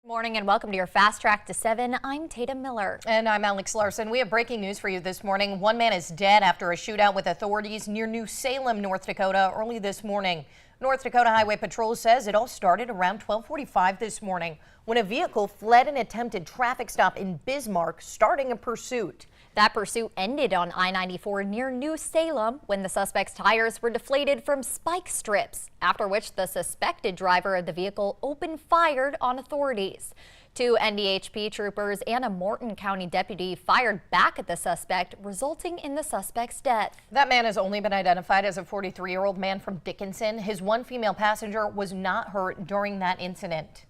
Morning and welcome to your Fast Track to 7. I'm Tatum Miller. And I'm Alex Larson. We have breaking news for you this morning. One man is dead after a shootout with authorities near New Salem, North Dakota early this morning. North Dakota Highway Patrol says it all started around 12:45 this morning when a vehicle fled an attempted traffic stop in Bismarck, starting a pursuit. That pursuit ended on I-94 near New Salem when the suspect's tires were deflated from spike strips, after which the suspected driver of the vehicle opened fire on authorities. Two NDHP troopers and a Morton County deputy fired back at the suspect, resulting in the suspect's death. That man has only been identified as a 43-year-old man from Dickinson. His one female passenger was not hurt during that incident.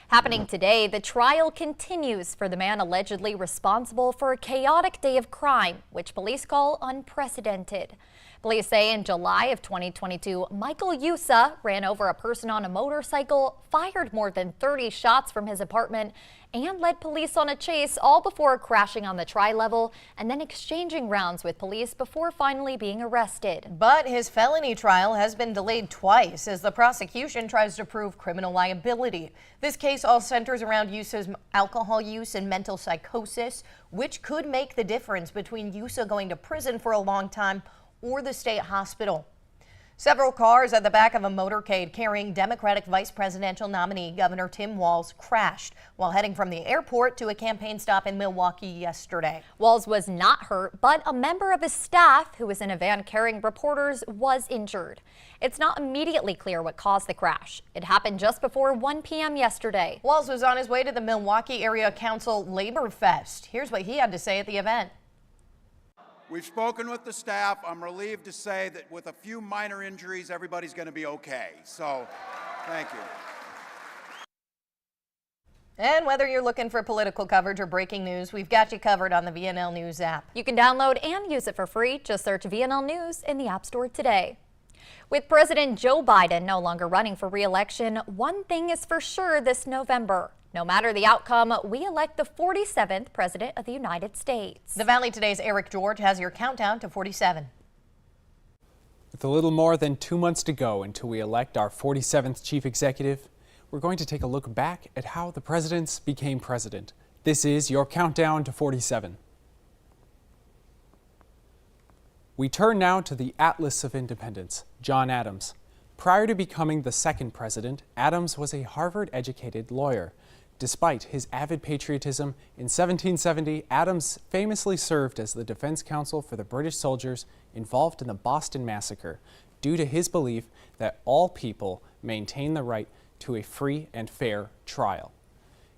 Happening today, the trial continues for the man allegedly responsible for a chaotic day of crime, which police call unprecedented. Police say in July of 2022, Michael Yusa ran over a person on a motorcycle, fired more than 30 shots from his apartment, and led police on a chase, all before crashing on the tri-level and then exchanging rounds with police before finally being arrested. But his felony trial has been delayed twice as the prosecution tries to prove criminal liability. This case all centers around Yusa's alcohol use and mental psychosis, which could make the difference between Yusa going to prison for a long time or the state hospital. Several cars at the back of a motorcade carrying Democratic vice presidential nominee Governor Tim Walz crashed while heading from the airport to a campaign stop in Milwaukee yesterday. Walz was not hurt, but a member of his staff who was in a van carrying reporters was injured. It's not immediately clear what caused the crash. It happened just before 1 p.m. yesterday. Walz was on his way to the Milwaukee Area Council Labor Fest. Here's what he had to say at the event. We've spoken with the staff. I'm relieved to say that with a few minor injuries, everybody's going to be okay. So, thank you. And whether you're looking for political coverage or breaking news, we've got you covered on the VNL News app. You can download and use it for free. Just search VNL News in the App Store today. With President Joe Biden no longer running for re-election, one thing is for sure this November. No matter the outcome, we elect the 47th President of the United States. The Valley Today's Eric George has your countdown to 47. With a little more than 2 months to go until we elect our 47th Chief Executive, we're going to take a look back at how the presidents became president. This is your countdown to 47. We turn now to the Atlas of Independence, John Adams. Prior to becoming the second president, Adams was a Harvard-educated lawyer. Despite his avid patriotism, in 1770, Adams famously served as the defense counsel for the British soldiers involved in the Boston Massacre due to his belief that all people maintain the right to a free and fair trial.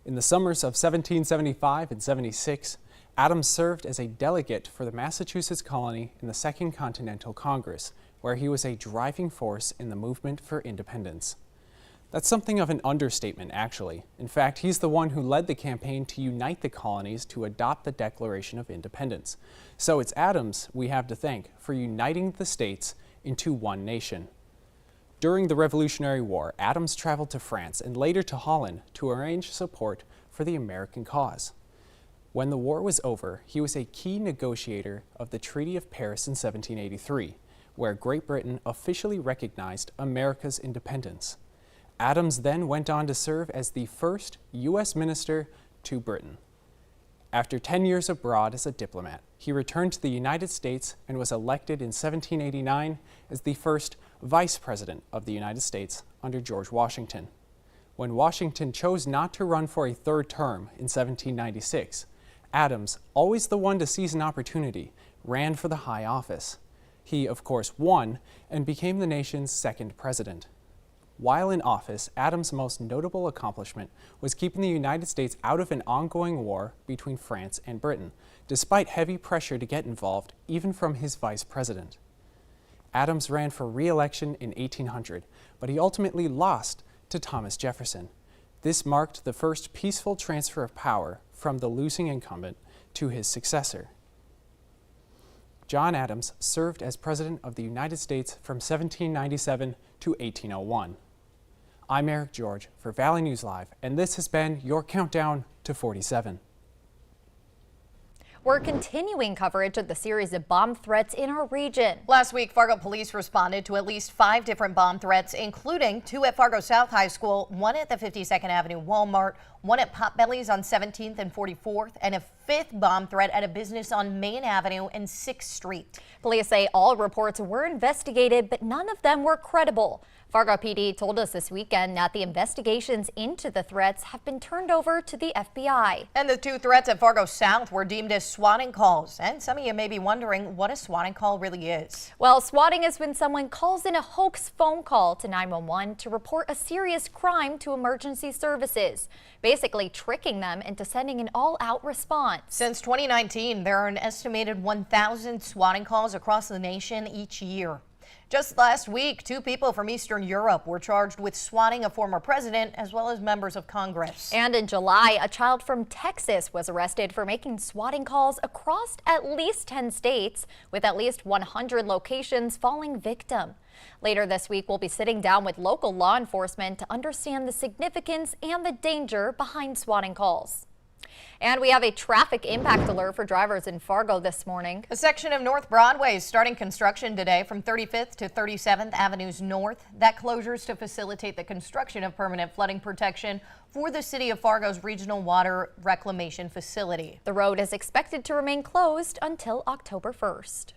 In the summers of 1775 and 76, Adams served as a delegate for the Massachusetts colony in the Second Continental Congress, where he was a driving force in the movement for independence. That's something of an understatement, actually. In fact, he's the one who led the campaign to unite the colonies to adopt the Declaration of Independence. So it's Adams we have to thank for uniting the states into one nation. During the Revolutionary War, Adams traveled to France and later to Holland to arrange support for the American cause. When the war was over, he was a key negotiator of the Treaty of Paris in 1783, where Great Britain officially recognized America's independence. Adams then went on to serve as the first U.S. minister to Britain. After 10 years abroad as a diplomat, he returned to the United States and was elected in 1789 as the first vice president of the United States under George Washington. When Washington chose not to run for a third term in 1796, Adams, always the one to seize an opportunity, ran for the high office. He, of course, won and became the nation's second president. While in office, Adams' most notable accomplishment was keeping the United States out of an ongoing war between France and Britain, despite heavy pressure to get involved, even from his vice president. Adams ran for re-election in 1800, but he ultimately lost to Thomas Jefferson. This marked the first peaceful transfer of power from the losing incumbent to his successor. John Adams served as President of the United States from 1797 to 1801. I'm Eric George for Valley News Live, and this has been your countdown to 47. We're continuing coverage of the series of bomb threats in our region. Last week, Fargo police responded to at least 5 different bomb threats, including 2 at Fargo South High School, 1 at the 52nd Avenue Walmart, 1 at Potbelly's on 17th and 44th, and a 5th bomb threat at a business on Main Avenue and 6th Street. Police say all reports were investigated, but none of them were credible. Fargo PD told us this weekend that the investigations into the threats have been turned over to the FBI. And the 2 threats at Fargo South were deemed as swatting calls. And some of you may be wondering what a swatting call really is. Well, swatting is when someone calls in a hoax phone call to 911 to report a serious crime to emergency services, basically tricking them into sending an all-out response. Since 2019, there are an estimated 1,000 swatting calls across the nation each year. Just last week, 2 people from Eastern Europe were charged with swatting a former president as well as members of Congress. And in July, a child from Texas was arrested for making swatting calls across at least 10 states, with at least 100 locations falling victim. Later this week, we'll be sitting down with local law enforcement to understand the significance and the danger behind swatting calls. And we have a traffic impact alert for drivers in Fargo this morning. A section of North Broadway is starting construction today from 35th to 37th Avenues North. That closure is to facilitate the construction of permanent flooding protection for the City of Fargo's Regional Water Reclamation Facility. The road is expected to remain closed until October 1st.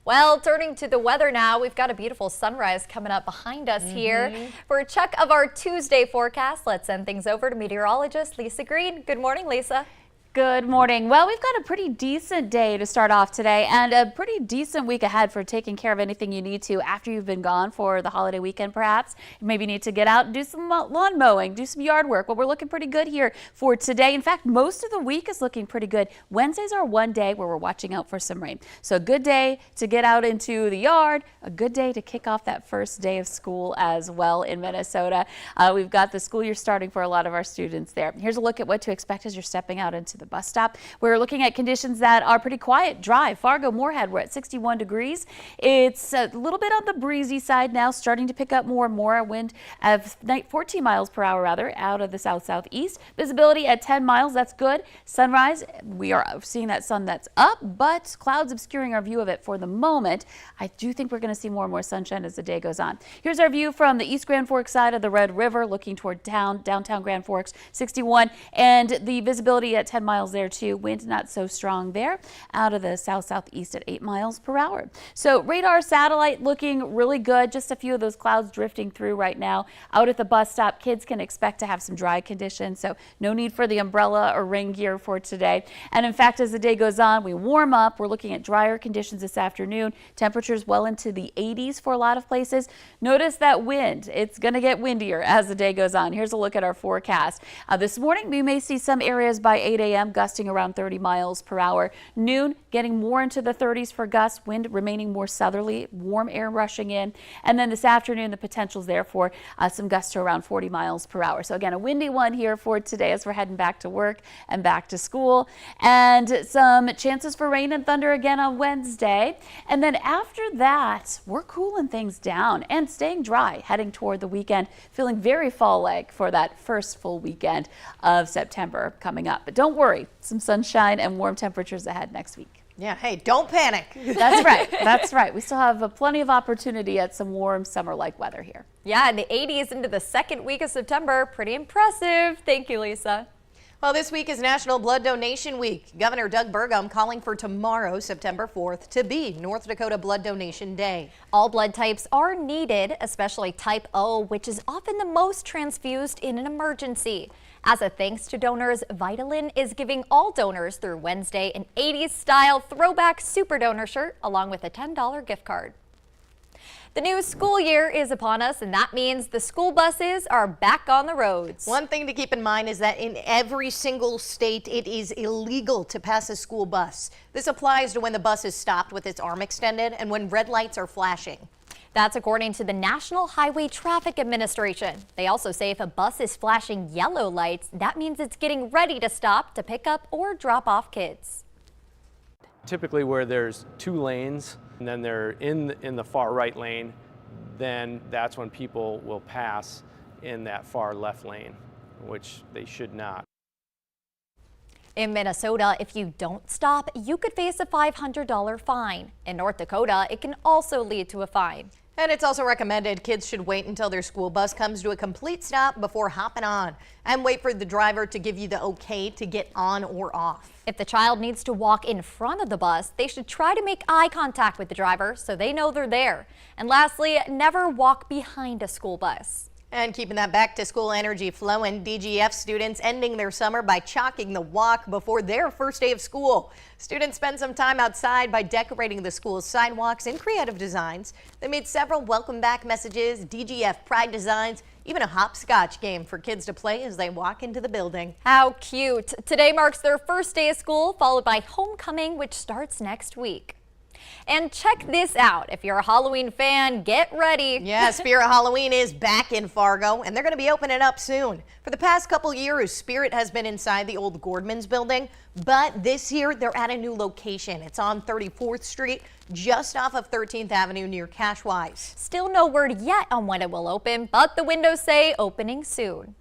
Well, turning to the weather now, we've got a beautiful sunrise coming up behind us here. For a check of our Tuesday forecast, let's send things over to meteorologist Lisa Green. Good morning, Lisa. Good morning. Well, we've got a pretty decent day to start off today and a pretty decent week ahead for taking care of anything you need to after you've been gone for the holiday weekend, perhaps. You maybe need to get out and do some lawn mowing, do some yard work. Well, we're looking pretty good here for today. In fact, most of the week is looking pretty good. Wednesdays are one day where we're watching out for some rain. So a good day to get out into the yard, a good day to kick off that first day of school as well in Minnesota. We've got the school year starting for a lot of our students there. Here's a look at what to expect as you're stepping out into the bus stop. We're looking at conditions that are pretty quiet, dry. Fargo, Moorhead, we're at 61 degrees. It's a little bit on the breezy side now, starting to pick up more and more. A wind of 14 miles per hour out of the south-southeast. Visibility at 10 miles, that's good. Sunrise, we are seeing that sun that's up, but clouds obscuring our view of it for the moment. I do think we're going to see more and more sunshine as the day goes on. Here's our view from the East Grand Forks side of the Red River, looking toward downtown Grand Forks, 61, and the visibility at 10 miles there too. Wind not so strong there, out of the south-southeast at 8 miles per hour. So radar satellite looking really good. Just a few of those clouds drifting through right now. Out at the bus stop, kids can expect to have some dry conditions, so no need for the umbrella or rain gear for today. And in fact, as the day goes on, we warm up. We're looking at drier conditions this afternoon. Temperatures well into the 80s for a lot of places. Notice that wind. It's going to get windier as the day goes on. Here's a look at our forecast. This morning, we may see some areas by 8 a.m. gusting around 30 miles per hour. Noon, getting more into the 30s for gusts, wind remaining more southerly, warm air rushing in. And then this afternoon, the potential's there for some gusts to around 40 miles per hour. So again, a windy one here for today as we're heading back to work and back to school. And some chances for rain and thunder again on Wednesday. And then after that, we're cooling things down and staying dry, heading toward the weekend, feeling very fall-like for that first full weekend of September coming up. But don't worry, some sunshine and warm temperatures ahead next week. Yeah, hey, don't panic. That's right. That's right. We still have plenty of opportunity at some warm summer-like weather here. Yeah, in the 80s into the second week of September. Pretty impressive. Thank you, Lisa. Well, this week is National Blood Donation Week. Governor Doug Burgum calling for tomorrow, September 4th, to be North Dakota Blood Donation Day. All blood types are needed, especially type O, which is often the most transfused in an emergency. As a thanks to donors, Vitalin is giving all donors through Wednesday an 80s style throwback super donor shirt along with a $10 gift card. The new school year is upon us, and that means the school buses are back on the roads. One thing to keep in mind is that in every single state, it is illegal to pass a school bus. This applies to when the bus is stopped with its arm extended and when red lights are flashing. That's according to the National Highway Traffic Administration. They also say if a bus is flashing yellow lights, that means it's getting ready to stop to pick up or drop off kids. Typically where there's 2 lanes and then they're in the far right lane, then that's when people will pass in that far left lane, which they should not. In Minnesota, if you don't stop, you could face a $500 fine. In North Dakota, it can also lead to a fine. And it's also recommended kids should wait until their school bus comes to a complete stop before hopping on, and wait for the driver to give you the okay to get on or off. If the child needs to walk in front of the bus, they should try to make eye contact with the driver so they know they're there. And lastly, never walk behind a school bus. And keeping that back to school energy flowing, DGF students ending their summer by chalking the walk before their first day of school. Students spent some time outside by decorating the school's sidewalks in creative designs. They made several welcome back messages, DGF pride designs, even a hopscotch game for kids to play as they walk into the building. How cute. Today marks their first day of school, followed by homecoming, which starts next week. And check this out. If you're a Halloween fan, get ready. Yeah, Spirit Halloween is back in Fargo, and they're going to be opening up soon. For the past couple years, Spirit has been inside the old Gordman's building, but this year they're at a new location. It's on 34th Street, just off of 13th Avenue near Cashwise. Still no word yet on when it will open, but the windows say opening soon.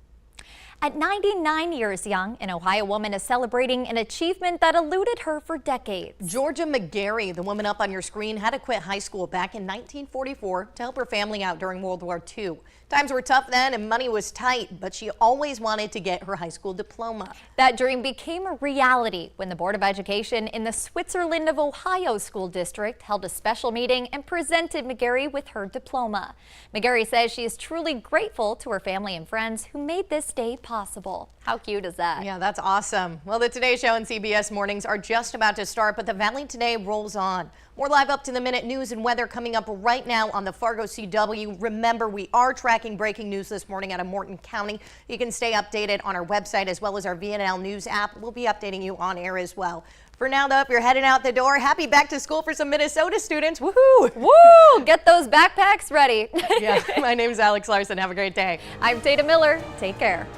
At 99 years young, an Ohio woman is celebrating an achievement that eluded her for decades. Georgia McGarry, the woman up on your screen, had to quit high school back in 1944 to help her family out during World War II. Times were tough then and money was tight, but she always wanted to get her high school diploma. That dream became a reality when the Board of Education in the Switzerland of Ohio School District held a special meeting and presented McGarry with her diploma. McGarry says she is truly grateful to her family and friends who made this day possible. How cute is that? Yeah, that's awesome. Well, the Today Show and CBS Mornings are just about to start, but the Valley Today rolls on. More live up-to-the-minute news and weather coming up right now on the Fargo CW. Remember, we are tracking breaking news this morning out of Morton County. You can stay updated on our website as well as our VNL News app. We'll be updating you on air as well. For now, though, if you're heading out the door, happy back to school for some Minnesota students. Woohoo! Woo! Get those backpacks ready. Yeah, my name's Alex Larson. Have a great day. I'm Tatum Miller. Take care.